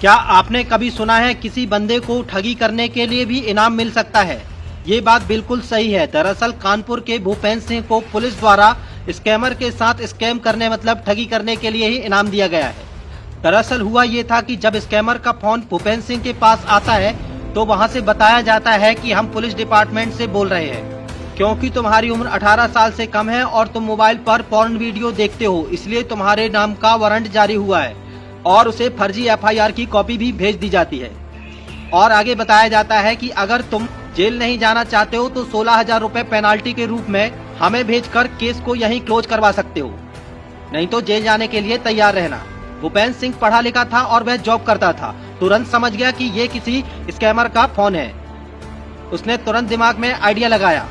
क्या आपने कभी सुना है किसी बंदे को ठगी करने के लिए भी इनाम मिल सकता है? ये बात बिल्कुल सही है। दरअसल कानपुर के भूपेंद्र सिंह को पुलिस द्वारा स्कैमर के साथ स्कैम करने मतलब ठगी करने के लिए ही इनाम दिया गया है। दरअसल हुआ ये था कि जब स्कैमर का फोन भूपेंद्र सिंह के पास आता है तो वहाँ से बताया जाता है कि हम पुलिस डिपार्टमेंट से बोल रहे हैं, क्योंकि तुम्हारी उम्र 18 साल से कम है और तुम मोबाइल पर पॉर्न वीडियो देखते हो, इसलिए तुम्हारे नाम का वारंट जारी हुआ है और उसे फर्जी एफआईआर की कॉपी भी भेज दी जाती है। और आगे बताया जाता है कि अगर तुम जेल नहीं जाना चाहते हो तो 16,000 रुपए पेनाल्टी के रूप में हमें भेजकर केस को यहीं क्लोज करवा सकते हो, नहीं तो जेल जाने के लिए तैयार रहना। भूपेंद्र सिंह पढ़ा लिखा था और वह जॉब करता था। तुरंत समझ गया कि ये किसी स्कैमर का फोन है। उसने तुरंत दिमाग में आइडिया लगाया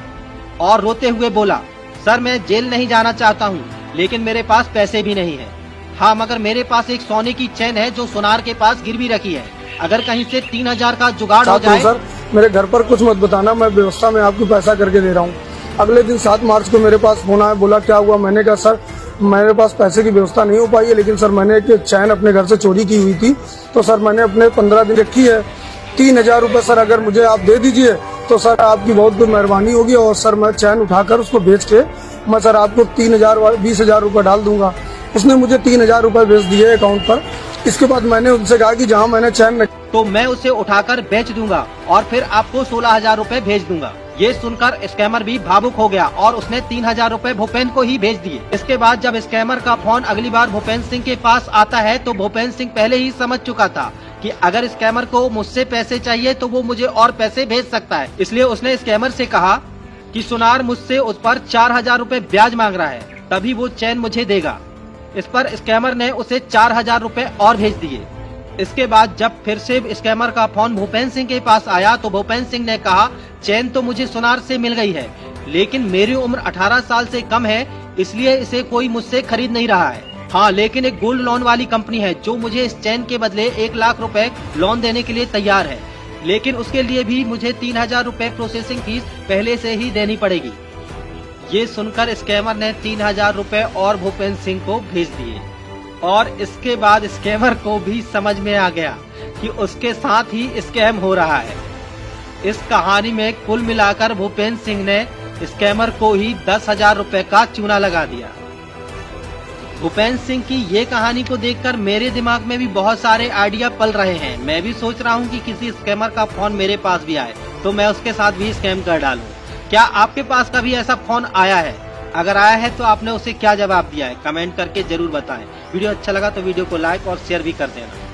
और रोते हुए बोला, सर मैं जेल नहीं जाना चाहता हूँ, लेकिन मेरे पास पैसे भी नहीं है। हाँ, मगर मेरे पास एक सोने की चेन है जो सुनार के पास गिरवी रखी है। अगर कहीं से 3,000 का जुगाड़ हो जाए। सर मेरे घर पर कुछ मत बताना, मैं व्यवस्था में आपको पैसा करके दे रहा हूँ। अगले दिन 7 मार्च को मेरे पास फोन आया, बोला क्या हुआ? मैंने कहा सर मेरे पास पैसे की व्यवस्था नहीं हो पाई है, लेकिन सर मैंने एक चैन अपने घर से चोरी की हुई थी, तो सर मैंने अपने 15 दिन रखी है। 3,000 रुपए सर अगर मुझे आप दे दीजिए तो सर आपकी बहुत बहुत मेहरबानी होगी, और सर मैं चैन उठाकर उसको बेच के मैं सर आपको 20,000 रुपए डाल दूंगा। उसने मुझे 3,000 रुपए भेज दिए अकाउंट पर। इसके बाद मैंने उनसे कहा कि जहाँ मैंने चैन तो मैं उसे उठाकर बेच दूंगा और फिर आपको 16,000 रुपए भेज दूंगा। ये सुनकर स्कैमर भी भावुक हो गया और उसने 3,000 रुपए भूपेंद्र को ही भेज दिए। इसके बाद जब स्कैमर का फोन अगली बार भूपेंद्र सिंह के पास आता है तो भूपेंद्र सिंह पहले ही समझ चुका था कि अगर स्कैमर को मुझसे पैसे चाहिए तो वो मुझे और पैसे भेज सकता है। इसलिए उसने स्कैमर से कहा कि सुनार मुझसे उस पर 4,000 रुपए ब्याज मांग रहा है, तभी वो चैन मुझे देगा। इस पर स्कैमर ने उसे 4,000 रुपए और भेज दिए। इसके बाद जब फिर से स्कैमर का फोन भूपेंद्र सिंह के पास आया तो भूपेंद्र सिंह ने कहा, चैन तो मुझे सुनार से मिल गई है, लेकिन मेरी उम्र 18 साल से कम है, इसलिए इसे कोई मुझसे खरीद नहीं रहा है। हाँ, लेकिन एक गोल्ड लोन वाली कंपनी है जो मुझे इस चैन के बदले 1 लाख रुपए लोन देने के लिए तैयार है, लेकिन उसके लिए भी मुझे 3,000 रुपए प्रोसेसिंग फीस पहले से ही देनी पड़ेगी। ये सुनकर स्कैमर ने 3,000 रुपए और भूपेंद्र सिंह को भेज दिए और इसके बाद स्कैमर को भी समझ में आ गया कि उसके साथ ही स्कैम हो रहा है। इस कहानी में कुल मिलाकर भूपेंद्र सिंह ने स्कैमर को ही 10,000 रुपए का चूना लगा दिया। भूपेंद्र सिंह की ये कहानी को देखकर मेरे दिमाग में भी बहुत सारे आइडिया पल रहे हैं। मैं भी सोच रहा हूँ कि किसी स्कैमर का फोन मेरे पास भी आए तो मैं उसके साथ भी स्कैम कर डालूं। क्या आपके पास कभी ऐसा फोन आया है? अगर आया है तो आपने उसे क्या जवाब दिया है? कमेंट करके जरूर बताएं। वीडियो अच्छा लगा तो वीडियो को लाइक और शेयर भी कर देना।